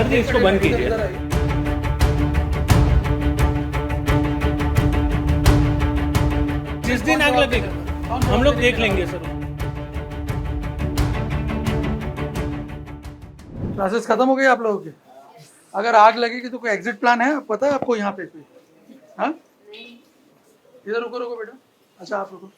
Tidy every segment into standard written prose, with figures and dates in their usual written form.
Sir जी इसको बंद कीजिए। जिस दिन आग लगेगा हम लोग देख लेंगे सर। क्लासेस खत्म हो गई आप लोगों की? अगर आग लगेगी तो कोई एग्जिट प्लान है, पता है आपको यहाँ पे कोई? हाँ, इधर रुको रुको बेटा। अच्छा आप रुको।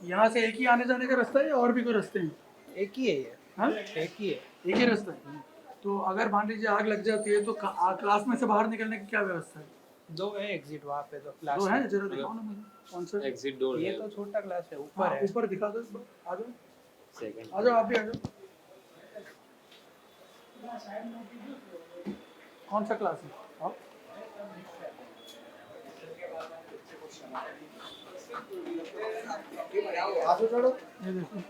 यहाँ से एक ही आने जाने का रास्ता है या और भी कोई रास्ते हैं? एक ही है ये। हाँ, एक ही है। एक ही रास्ता है। तो अगर मान लीजिए आग लग जाती है तो क्लास में से बाहर निकलने की क्या व्यवस्था है? दो है एग्जिट वहाँ पे तो क्लास दो है, जरा दिखाओ ना मुझे कौन सा एग्जिट डोर ये तो छोटा क्लास है ऊपर ऊपर है। ऊपर दिखा दो। आ जाओ सेकंड आ जाओ, आप भी आ जाओ। कौन सा क्लास है आप? ये देखो,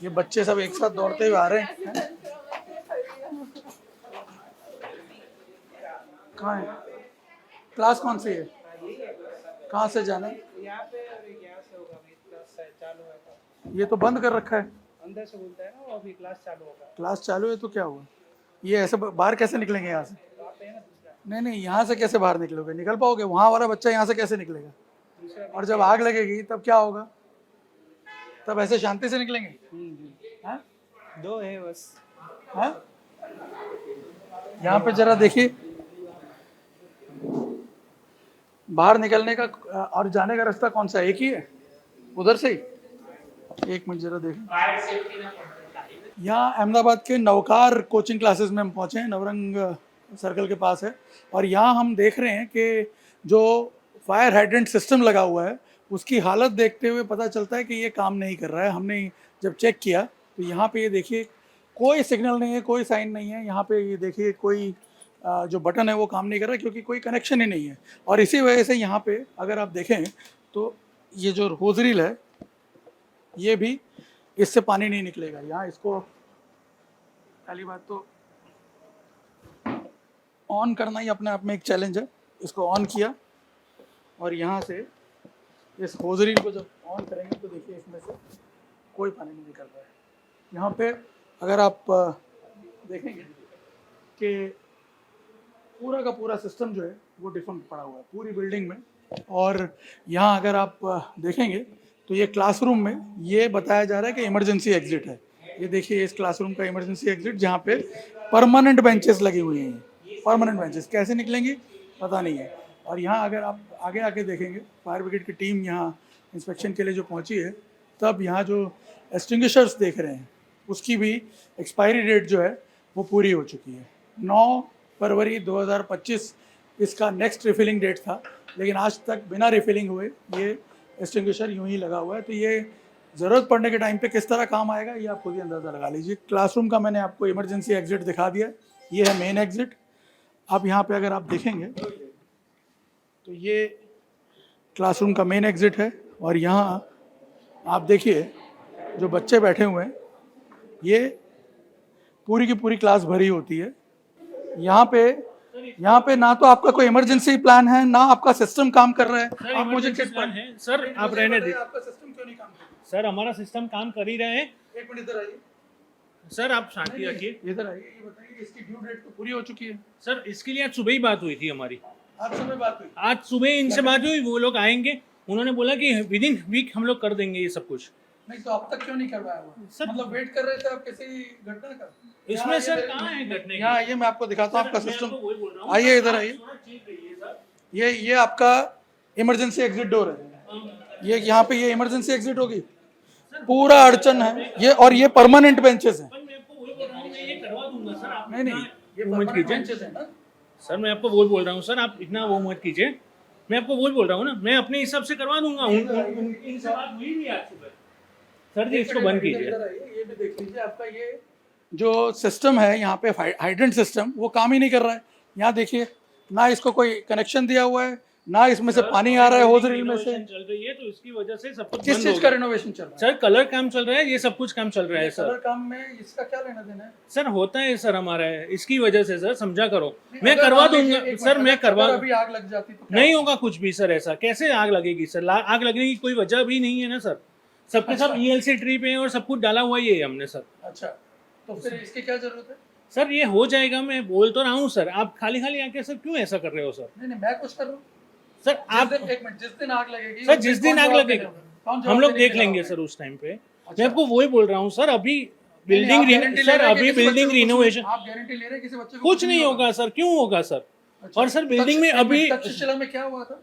ये बच्चे सब एक साथ दौड़ते हुए आ रहे हैं। कहाँ है क्लास? कौन सी है? कहाँ से जाना है? यहाँ पे और यहाँ से होगा अभी क्लास चालू है तो ये तो बंद कर रखा है। अंदर से बोलता है ना वो अभी क्लास चालू होगा। क्लास चालू है तो क्या हुआ? ये ऐसे बाहर कैसे निकलेंगे यहाँ से? वहाँ पे है ना दूसरा नहीं नहीं, यहाँ से कैसे बाहर निकलोगे? निकल पाओगे? वहाँ वाला बच्चा यहाँ से कैसे निकलेगा? दूसरा और जब आग लगेगी तब क्या होगा? तब ऐसे शांति से निकलेंगे? हाँ दो है बस। हाँ, यहाँ पे जरा देखिए, बाहर निकलने का और जाने का रास्ता कौन सा है? एक ही है, उधर से ही। एक मिनट जरा देखें। यहाँ अहमदाबाद के नवकार कोचिंग क्लासेस में हम पहुँचे हैं, नवरंग सर्कल के पास है। और यहाँ हम देख रहे हैं कि जो फायर हाइड्रेंट सिस्टम लगा हुआ है उसकी हालत देखते हुए पता चलता है कि ये काम नहीं कर रहा है। हमने जब चेक किया तो यहाँ पे ये देखिए कोई सिग्नल नहीं है, कोई साइन नहीं है। यहाँ पे ये देखिए कोई जो बटन है वो काम नहीं कर रहा क्योंकि कोई कनेक्शन ही नहीं है। और इसी वजह से यहाँ पे अगर आप देखें तो ये जो होजरील है ये भी, इससे पानी नहीं निकलेगा। यहाँ इसको पहली बात तो ऑन करना ही अपने आप में एक चैलेंज है। इसको ऑन किया और यहाँ से इस होजरील को जब ऑन करेंगे तो देखिए इसमें से कोई पानी नहीं निकल रहा है। यहाँ पे अगर आप देखेंगे कि पूरा का पूरा सिस्टम जो है वो डिफंक्ट पड़ा हुआ है पूरी बिल्डिंग में। और यहाँ अगर आप देखेंगे तो ये क्लासरूम में ये बताया जा रहा है कि इमरजेंसी एग्जिट है। ये देखिए इस क्लासरूम का इमरजेंसी एग्जिट जहाँ पे परमानेंट बेंचेस लगी हुई हैं। परमानेंट बेंचेस कैसे निकलेंगी पता नहीं है। और यहाँ अगर आप आगे आके देखेंगे फायर ब्रिगेड की टीम यहाँ इंस्पेक्शन के लिए जो पहुँची है, तब यहाँ जो एक्सटिंग्विशर्स देख रहे हैं उसकी भी एक्सपायरी डेट जो है वो पूरी हो चुकी है। 9 फरवरी 2025 इसका नेक्स्ट रिफिलिंग डेट था, लेकिन आज तक बिना रिफिलिंग हुए ये एक्सटिंग्विशर यूं ही लगा हुआ है। तो ये ज़रूरत पड़ने के टाइम पे किस तरह काम आएगा ये आप खुद ही अंदाज़ा लगा लीजिए। क्लासरूम का मैंने आपको इमरजेंसी एग्जिट दिखा दिया, ये है मेन एग्जिट। अब यहाँ पे अगर आप देखेंगे तो ये क्लासरूम का मेन एग्जिट है। और यहाँ आप देखिए जो बच्चे बैठे हुए हैं ये पूरी की पूरी क्लास भरी होती है। यहाँ पे ना तो आपका कोई इमरजेंसी प्लान है ना आपका सिस्टम काम कर रहा है। आप मुझे किस प्लान है सर? आप रहने दीजिए। आपका सिस्टम क्यों नहीं काम कर रहा? सर हमारा सिस्टम काम कर ही रहे हैं। एक मिनट इधर आइए। सर आप शांति रखिए। इधर आइए, ये बताइए इसकी ड्यू डेट तो पूरी हो चुकी है। सर इसके लिए आज सुबह ही बात हुई थी हमारी। आज सुबह बात हुई? आज सुबह इनसे बात हुई, वो लोग आएंगे। उन्होंने बोला कि विद इन वीक हम लोग कर देंगे ये सब कुछ। नहीं तो अब तक क्यों नहीं करवाया हुआ? सर मतलब वेट कर रहे थे आप किसी घटना का? इसमें सर कहाँ है घटने? यहाँ आइए मैं आपको दिखाता हूँ आपका सिस्टम। वही बोल रहा हूँ। आइए इधर आइए। थोड़ा चेक करिए सर। ये आपका इमरजेंसी एग्जिट डोर है। ये यहाँ पे ये इमरजेंसी एग्जिट होगी, पूरा अड़चन है ये। और ये परमानेंट बेंचेस हैं। मैं आपको वही बोल रहा हूँ, मैं ये करवा दूंगा सर। आप नहीं नहीं, ये परमानेंट बेंचेस हैं ना सर, मैं आपको वही बोल रहा हूँ सर, आप इतना वो मत कीजिए। मैं आपको वही बोल रहा हूँ ना, मैं अपने हिसाब से करवा दूंगा। इनसे बात हुई भी आज सुबह। सर जी इसको बंद कीजिए। ये भी देख लीजिए आपका ये जो सिस्टम है यहाँ पे हाइड्रेंट सिस्टम वो काम ही नहीं कर रहा है। यहाँ देखिए ना इसको कोई कनेक्शन दिया हुआ है ना इसमें से पानी आ रहा है होजरील में से। चल रही है तो इसकी वजह से सब कुछ किस बंद चीज हो का गया। रिनोवेशन चल रहा है? सर कलर काम चल रहा है, ये सब कुछ काम चल रहा है कलर सर। काम में इसका क्या लेना देना है? सर होता है सर हमारा, इसकी वजह से सर समझा करो। मैं करवा दूंगा सर, मैं करवा। अभी आग लग जाती तो क्या? नहीं होगा कुछ भी सर, ऐसा कैसे आग लगेगी सर? आग लगने की कोई वजह भी नहीं है ना सर। सबके सब ELC ट्री पे हैं और सब कुछ डाला हुआ ही है हमने सर। अच्छा तो फिर इसकी क्या जरूरत है? सर ये हो जाएगा, मैं बोल तो रहा हूँ सर, आप खाली खाली आके सर क्यों ऐसा कर रहे हो सर? नहीं नहीं, मैं कुछ कर रहा हूँ। सर आप एक मिनट, जिस दिन आग लगेगी सर उस जिस दिन कौन आग जवाब लगेगी देने वाला है? कौन हम जवाब लोग देने के देख लिए लेंगे वाला है? सर उस टाइम पे। अच्छा। मैं आपको वही बोल रहा हूँ सर, अभी नहीं, बिल्डिंग आप गारंटी ले सर रहे हैं कि अभी किसी बच्चे बिल्डिंग को कुछ नहीं- रिनोवेशन आप गारंटी ले रहे हैं किसी बच्चे को कुछ नहीं होगा सर, क्यों होगा सर? अच्छा। और सर बिल्डिंग में अभी तक्षशिला में क्या हुआ था?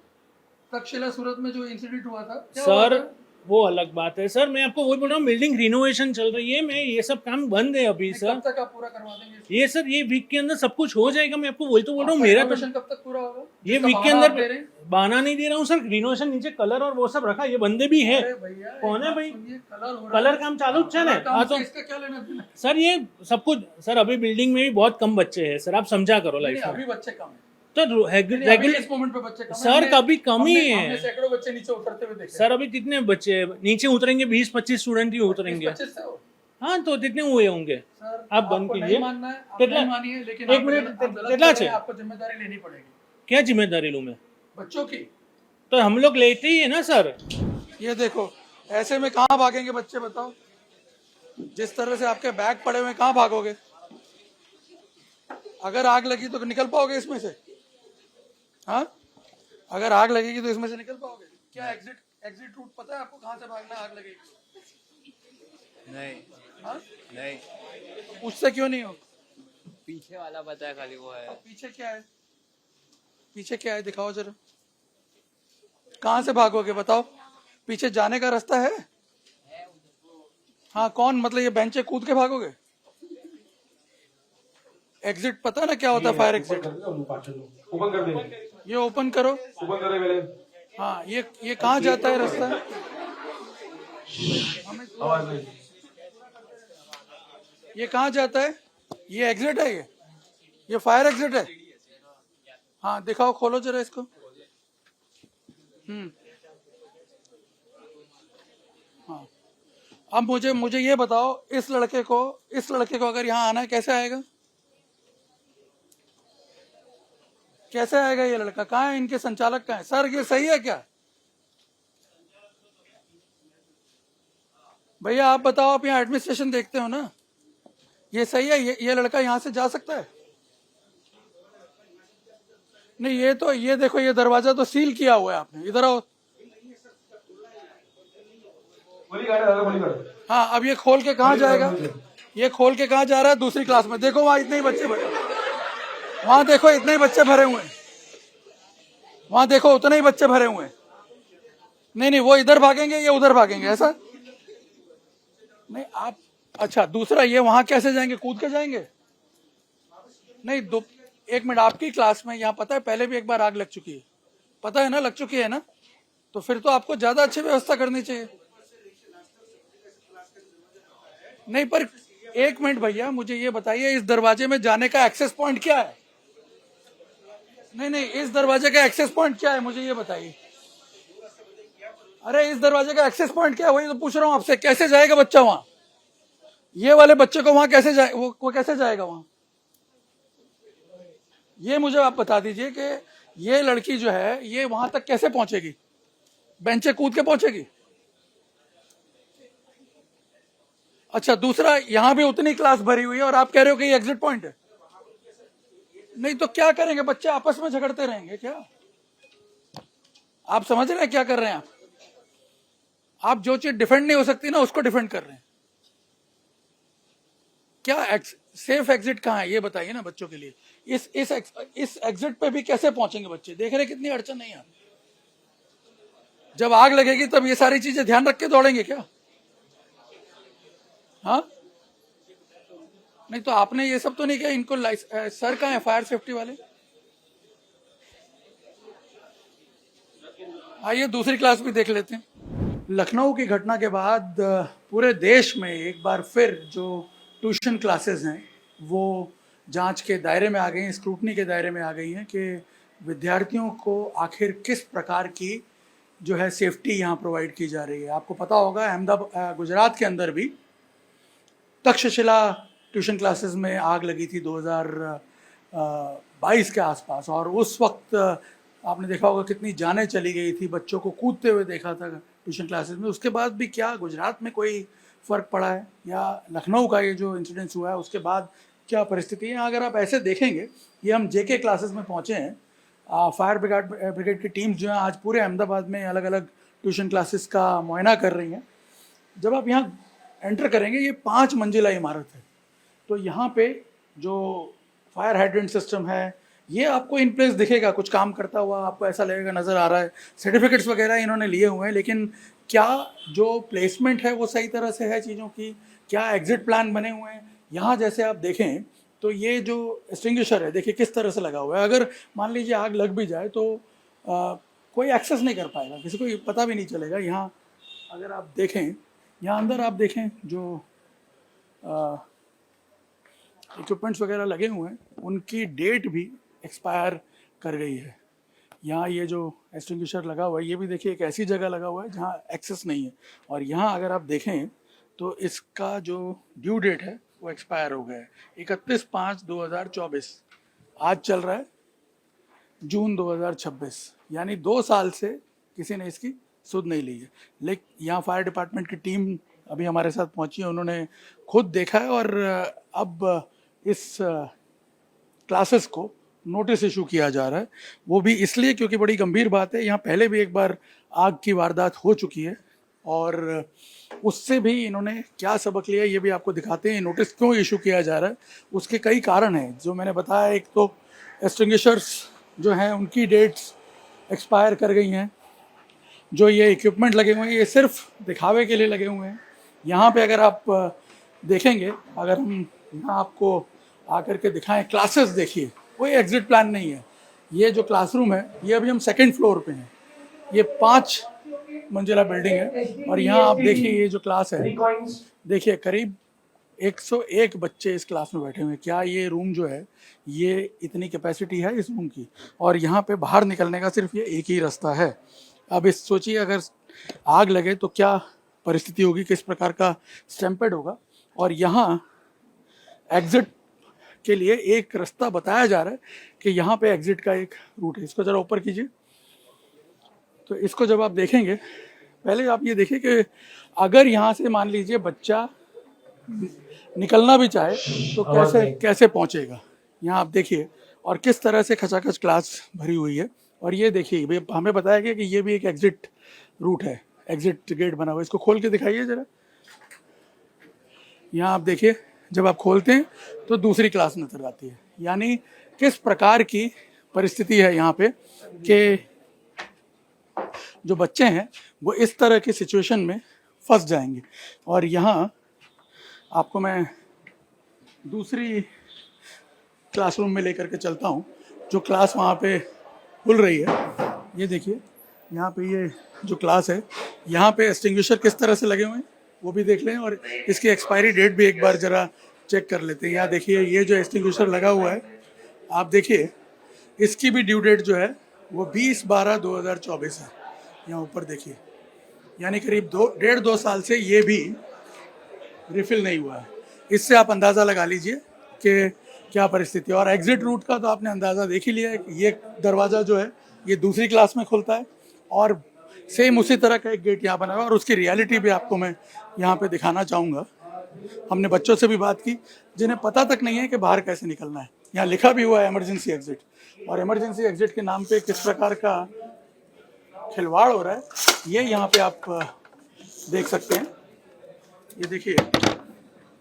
तक्षशिला सूरत में जो इंसिडेंट हुआ था, क्या हुआ सर था? वो अलग बात है सर, मैं आपको वही बोल रहा हूँ, बिल्डिंग रिनोवेशन चल रही है, मैं ये सब काम बंद है अभी नहीं, सर। कब तक आप पूरा करवा देंगे? ये सर ये वीक के अंदर सब कुछ हो जाएगा, मैं आपको वही तो बोल रहा हूँ। मेरा तो रिनोवेशन कब तक पूरा होगा? ये जिसका वीक के बहाना आप दे अंदर रहे हैं? बहाना नहीं दे रहा हूँ सर, रिनोवेशन नीचे कलर और वो सब रखा, ये बंदे भी है। अरे भैया, कौन है एक बात भाई? सुनिए, कलर हो रहा कलर है। काम चालू चल है। कलर काम हाँ से तो इसका क्या लेना देना? सर ये सब कुछ सर, अभी बिल्डिंग में भी बहुत कम बच्चे हैं सर, आप समझा करो नहीं, लाइफ में। अभी बच्चे कम हैं। तो नहीं, अभी रेगुलर इस मोमेंट पे बच्चे कम हैं। सर कभी कम ही हमने है सैकड़ों बच्चे नीचे उतरते हुए देखे। सर, अभी कितने बच्चे नीचे उतरेंगे? 20-25 स्टूडेंट ही उतरेंगे। 25 से हो। हाँ तो कितने हुए होंगे? सर, आप बंद आपको कीजिए। नहीं मानना है, आप कितना- नहीं मानिए, लेकिन एक आप मिनट, गलत- आप गलत कितना कर रहे हैं, है? आपको जिम्मेदारी लेनी पड़ेगी क्या जिम्मेदारी लूँ मैं? बच्चों की। तो हम लोग लेते ही है ना सर। ये देखो, ऐसे में कहाँ भागेंगे बच्चे, बताओ? जिस तरह से आपके बैग पड़े हुए हैं, कहाँ भागोगे? अगर आग लगी तो निकल पाओगे इसमें से? हाँ, अगर आग लगेगी तो इसमें से निकल पाओगे क्या? एग्जिट रूट पता है आपको, कहाँ से भागना है आग लगेगी? नहीं हाँ, नहीं, उससे क्यों नहीं हो? पीछे वाला पता है खाली वो है। पीछे क्या है? पीछे क्या है, दिखाओ जरा। कहाँ से भागोगे बताओ? पीछे जाने का रास्ता है? हाँ, कौन, मतलब ये बेंचे कूद के भागोगे? एग्जिट पता है ना क्या होता है? Fire exit. ओपन कर दे, ये ओपन करो। ओपन करे पहले। हाँ, ये कहाँ जाता है रास्ता? आवाज नहीं। ये कहाँ जाता है? ये एग्जिट है, ये फायर एग्जिट है। हाँ, दिखाओ, खोलो जरा इसको। हाँ, अब मुझे ये बताओ, इस लड़के को अगर यहाँ आना है, कैसे आएगा? कैसे आएगा ये लड़का? कहाँ है इनके संचालक? कहाँ है? सर ये सही है क्या? भैया आप बताओ, आप यहाँ एडमिनिस्ट्रेशन देखते हो ना, ये सही है? ये लड़का यहाँ से जा सकता है? नहीं, ये देखो, ये दरवाजा तो सील किया हुआ है आपने। इधर आओ। गोली काट, दादा गोली काट। हाँ, अब ये खोल के कहाँ जाएगा? ये खोल के कहाँ जा रहा है? दूसरी क्लास में। देखो वहां इतने ही बच्चे भरे, वहां देखो इतने ही बच्चे भरे हुए हैं, वहां देखो उतने ही बच्चे भरे हुए हैं। नहीं, वो इधर भागेंगे, ये उधर भागेंगे, ऐसा नहीं। आप अच्छा, दूसरा ये वहां कैसे जाएंगे? कूद के जाएंगे? नहीं, एक मिनट, आपकी क्लास में यहाँ पता है पहले भी एक बार आग लग चुकी है, पता है ना? लग चुकी है ना? तो फिर तो आपको ज्यादा अच्छी व्यवस्था करनी चाहिए। नहीं, पर एक मिनट भैया, मुझे ये बताइए, इस दरवाजे में जाने का एक्सेस पॉइंट क्या है? नहीं, इस दरवाजे का एक्सेस पॉइंट क्या है, मुझे ये बताइए। अरे इस दरवाजे का एक्सेस पॉइंट क्या है, वही तो पूछ रहा हूँ आपसे। कैसे जाएगा बच्चा वहां? ये वाले बच्चे को वहां कैसे जाए, वो कैसे जाएगा वहां? ये मुझे आप बता दीजिए कि ये लड़की जो है, ये वहां तक कैसे पहुंचेगी? बेंचे कूद के पहुंचेगी? अच्छा, दूसरा, यहां भी उतनी क्लास भरी हुई है और आप कह रहे हो कि ये एग्जिट पॉइंट है। नहीं तो क्या करेंगे बच्चे? आपस में झगड़ते रहेंगे क्या? आप समझ रहे हैं क्या कर रहे हैं आप जो चीज डिफेंड नहीं हो सकती ना, उसको डिफेंड कर रहे हैं क्या? सेफ एग्जिट कहाँ है ये बताइए ना बच्चों के लिए। इस एग्जिट पे भी कैसे पहुंचेंगे बच्चे? देख रहे कितनी अड़चन नहीं है। जब आग लगेगी तब ये सारी चीजें ध्यान रख के दौड़ेंगे क्या? हाँ, नहीं तो आपने ये सब तो नहीं किया। इनको सर कहाँ है फायर सेफ्टी वाले? आइए दूसरी क्लास भी देख लेते हैं। लखनऊ की घटना के बाद पूरे देश में एक बार फिर जो ट्यूशन क्लासेस हैं वो जांच के दायरे में आ गई हैं, स्क्रूटनी के दायरे में आ गई हैं कि विद्यार्थियों को आखिर किस प्रकार की जो है सेफ्टी यहाँ प्रोवाइड की जा रही है। आपको पता होगा अहमदाबाद गुजरात के अंदर भी तक्षशिला ट्यूशन क्लासेस में आग लगी थी 2022 के आसपास, और उस वक्त आपने देखा होगा कितनी जानें चली गई थी, बच्चों को कूदते हुए देखा था ट्यूशन क्लासेस में। उसके बाद भी क्या गुजरात में कोई फ़र्क पड़ा है, या लखनऊ का ये जो इंसिडेंस हुआ है उसके बाद क्या परिस्थिति है। अगर आप ऐसे देखेंगे, ये हम जेके क्लासेस में पहुंचे हैं। फायर ब्रिगेड की टीम्स जो हैं आज पूरे अहमदाबाद में अलग अलग ट्यूशन क्लासेस का मुआयना कर रही हैं। जब आप यहाँ एंटर करेंगे, ये 5 मंजिला इमारत है। तो यहाँ पे जो फायर हाइड्रेंट सिस्टम है ये आपको इन प्लेस दिखेगा, कुछ काम करता हुआ आपको ऐसा लगेगा, नज़र आ रहा है। सर्टिफिकेट्स वगैरह इन्होंने लिए हुए हैं, लेकिन क्या जो प्लेसमेंट है वो सही तरह से है चीज़ों की, क्या एग्जिट प्लान बने हुए हैं। यहाँ जैसे आप देखें तो ये जो एक्सटिंग्विशर है देखिए किस तरह से लगा हुआ है। अगर मान लीजिए आग लग भी जाए तो कोई एक्सेस नहीं कर पाएगा, किसी को पता भी नहीं चलेगा। यहाँ अगर आप देखें, यहाँ अंदर आप देखें जो इक्विपमेंट्स वगैरह लगे हुए हैं उनकी डेट भी एक्सपायर कर गई है। यहाँ ये जो एक्सटिंग्विशर लगा हुआ है ये भी देखिए एक ऐसी जगह लगा हुआ है जहाँ एक्सेस नहीं है। और यहाँ अगर आप देखें तो इसका जो ड्यू डेट है वो एक्सपायर हो गया है, 31/5/2024। आज चल रहा है जून 2026, यानी 2 साल से किसी ने इसकी सुध नहीं ली है। लेकिन यहाँ फायर डिपार्टमेंट की टीम अभी हमारे साथ पहुंची है, उन्होंने खुद देखा है और अब इस क्लासेस को नोटिस इशू किया जा रहा है। वो भी इसलिए क्योंकि बड़ी गंभीर बात है, यहाँ पहले भी एक बार आग की वारदात हो चुकी है और उससे भी इन्होंने क्या सबक लिया ये भी आपको दिखाते हैं। नोटिस क्यों इशू किया जा रहा है उसके कई कारण हैं जो मैंने बताया। एक तो एक्सटिंग्विशर्स जो हैं उनकी डेट्स एक्सपायर कर गई हैं। जो ये इक्विपमेंट लगे हुए हैं ये सिर्फ दिखावे के लिए लगे हुए हैं। यहाँ पे अगर आप देखेंगे, अगर हम यहाँ आपको आकर के दिखाएं, क्लासेस देखिए, कोई एग्जिट प्लान नहीं है। ये जो क्लासरूम है ये अभी हम 2nd फ्लोर पे हैं। ये 5 मंजिला बिल्डिंग है और यहाँ आप देखिए ये जो क्लास है, देखिए करीब 101 बच्चे इस क्लास में बैठे हुए हैं। क्या ये रूम जो है ये इतनी कैपेसिटी है इस रूम की? और यहाँ पे बाहर निकलने का सिर्फ ये एक ही रास्ता है। अब इस सोचिए अगर आग लगे तो क्या परिस्थिति होगी, किस प्रकार का स्टैम्पेड होगा। और यहाँ एग्जिट के लिए एक रास्ता बताया जा रहा है कि यहाँ पे एग्जिट का एक रूट है। इसको ज़रा ऊपर कीजिए। तो इसको जब आप देखेंगे, पहले आप ये देखिए कि अगर यहाँ से मान लीजिए बच्चा निकलना भी चाहे तो कैसे पहुँचेगा। यहाँ आप देखिए और किस तरह से खचाखच क्लास भरी हुई है। और ये देखिए हमें बताया गया कि ये भी एक एग्जिट रूट है, एग्जिट गेट बना हुआ है। इसको खोल के दिखाइए ज़रा। यहाँ आप देखिए जब आप खोलते हैं तो दूसरी क्लास नजर आती है। यानी किस प्रकार की परिस्थिति है यहाँ पे कि जो बच्चे हैं वो इस तरह की सिचुएशन में फंस जाएंगे। और यहाँ आपको मैं दूसरी क्लासरूम में लेकर के चलता हूँ जो क्लास वहाँ पे खुल रही है। ये देखिए यहाँ पे ये जो क्लास है यहाँ पे एक्सटिंग्विशर किस तरह से लगे हुए हैं वो भी देख लें और इसकी एक्सपायरी डेट भी एक बार ज़रा चेक कर लेते हैं। यहाँ देखिए ये जो एक्सटिंग्विशर लगा हुआ है आप देखिए इसकी भी ड्यू डेट जो है वो 20/12/2024 है। यहाँ ऊपर देखिए, यानी करीब 1.5-2 साल से ये भी रिफिल नहीं हुआ है। इससे आप अंदाज़ा लगा लीजिए कि क्या परिस्थिति है। और एग्जिट रूट का तो आपने अंदाज़ा देख ही लिया है कि ये दरवाज़ा जो है ये दूसरी क्लास में खुलता है और सेम उसी तरह का एक गेट यहाँ बना हुआ है। और उसकी रियलिटी भी आपको मैं यहाँ पे दिखाना चाहूँगा। हमने बच्चों से भी बात की जिन्हें पता तक नहीं है कि बाहर कैसे निकलना है। यहाँ लिखा भी हुआ है इमरजेंसी एग्जिट, और इमरजेंसी एग्जिट के नाम पे किस प्रकार का खिलवाड़ हो रहा है ये यहाँ पे आप देख सकते हैं। ये देखिए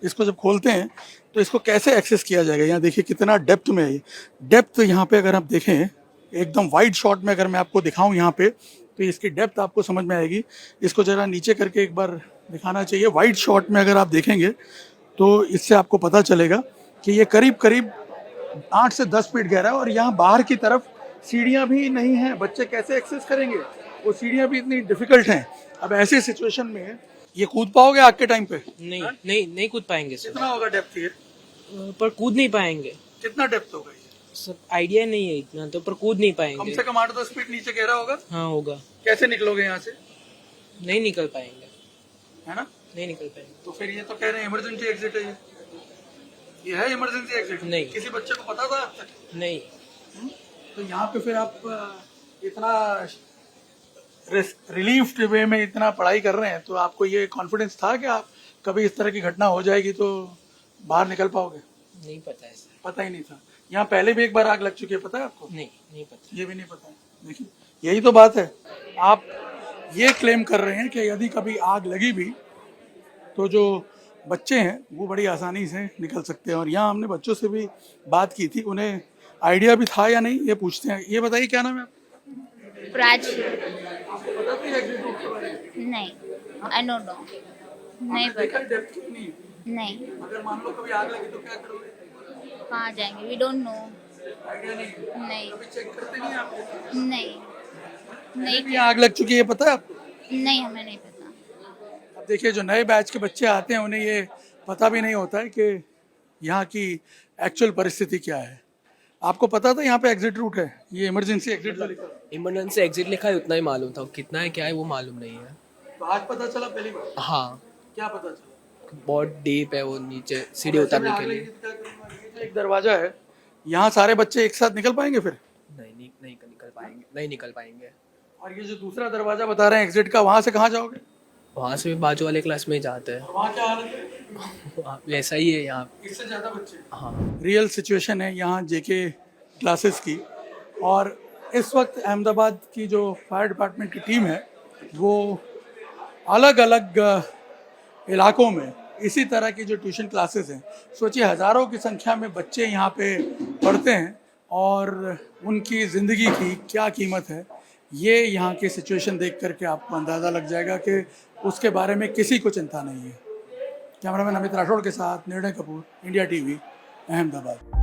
इसको जब खोलते हैं तो इसको कैसे एक्सेस किया जाएगा। यहाँ देखिए कितना डेप्थ में है। ये डेप्थ यहाँ पे अगर आप देखें एकदम वाइड शॉट में अगर मैं आपको दिखाऊं यहाँ पे तो इसकी डेप्थ आपको समझ में आएगी। इसको ज़रा नीचे करके एक बार दिखाना चाहिए। वाइड शॉट में अगर आप देखेंगे तो इससे आपको पता चलेगा कि ये करीब करीब 8 से 10 फीट गहरा है। और यहाँ बाहर की तरफ सीढ़ियाँ भी नहीं हैं, बच्चे कैसे एक्सेस करेंगे, वो सीढ़ियाँ भी इतनी डिफिकल्ट हैं। अब ऐसी सिचुएशन में ये कूद पाओगे आग के टाइम पे? नहीं कूद पाएंगे सर। कितना होगा डेप्थ ये? पर कूद नहीं पाएंगे कितना डेप्थ होगा ये? सर आइडिया नहीं है इतना तो, पर कूद नहीं कम पाएंगे। से कम 8-10 फीट नीचे गहरा होगा। हाँ होगा। कैसे निकलोगे यहाँ से? नहीं निकल पाएंगे, है ना? नहीं निकल पाएंगे। तो फिर ये तो कह रहे हैं इमरजेंसी एग्जिट है। ये है इमरजेंसी एग्जिट? नहीं। किसी बच्चे को पता था अब तक? नहीं। तो यहाँ पे फिर आप इतना रिलीफ वे में इतना पढ़ाई कर रहे हैं तो आपको ये कॉन्फिडेंस था कि आप कभी इस तरह की घटना हो जाएगी तो बाहर निकल पाओगे? नहीं पता है सर। पता ही नहीं था। यहाँ पहले भी एक बार आग लग चुकी है, पता है आपको? नहीं पता। ये भी नहीं पता है। देखिए यही तो बात है, आप ये क्लेम कर रहे हैं कि यदि कभी आग लगी भी तो जो बच्चे हैं वो बड़ी आसानी से निकल सकते हैं। और यहाँ हमने बच्चों से भी बात की थी, उन्हें आइडिया भी था या नहीं ये पूछते हैं। ये बताइए क्या नाम है आपका? प्राच आपको पता था एग्जिट रूट के बारे में? नहीं, आई डोंट नो, नहीं आपने देखा पता, डेप्थ कितनी है? नहीं, अगर मान लो कभी आग लगी तो क्या करोगे? कहाँ जाएंगे, वी डोंट नो, आइडिया नहीं है? नहीं, कभी चेक करते नहीं आप? नहीं, नहीं, भी आग लग चुकी है, पता है आपको? नहीं, हमें नहीं पता। अब देखिए जो नए बैच के बच्चे आते हैं उन्हें ये पता भी नहीं होता है कि यहाँ की एक्चुअल परिस्थिति क्या है। आपको पता था यहाँ पे एग्जिट रूट है, ये इमरजेंसी एग्जिट जो लिखा है? इमरजेंसी एग्जिट लिखा है उतना ही मालूम था, कितना है क्या है वो मालूम नहीं है। तो आज पता चला पहली बार? हाँ, क्या पता चला? बहुत डीप है वो, नीचे सीढ़ी उतरने के लिए। ये जो एक दरवाजा है, यहाँ सारे बच्चे एक साथ निकल पाएंगे फिर? नहीं निकल पाएंगे, नहीं निकल पाएंगे। और ये जो दूसरा दरवाजा बता रहे हैं एग्जिट का, वहाँ से कहाँ जाओगे? वहाँ से भी बाजू वाले क्लास में ही जाते हैं। वहाँ क्या हालत है? वहाँ वैसा ही है यहाँ। इससे ज़्यादा बच्चे? हाँ, रियल सिचुएशन है यहाँ जेके क्लासेस की। और इस वक्त अहमदाबाद की जो फायर डिपार्टमेंट की टीम है वो अलग अलग इलाकों में इसी तरह की जो ट्यूशन क्लासेस हैं, सोचिए हज़ारों की संख्या में बच्चे यहाँ पे पढ़ते हैं और उनकी ज़िंदगी की क्या कीमत है, ये यहाँ की सिचुएशन देख करके आपको अंदाज़ा लग जाएगा कि उसके बारे में किसी को चिंता नहीं है। कैमरामैन अमित राठौड़ के साथ निर्णय कपूर, इंडिया टीवी, अहमदाबाद।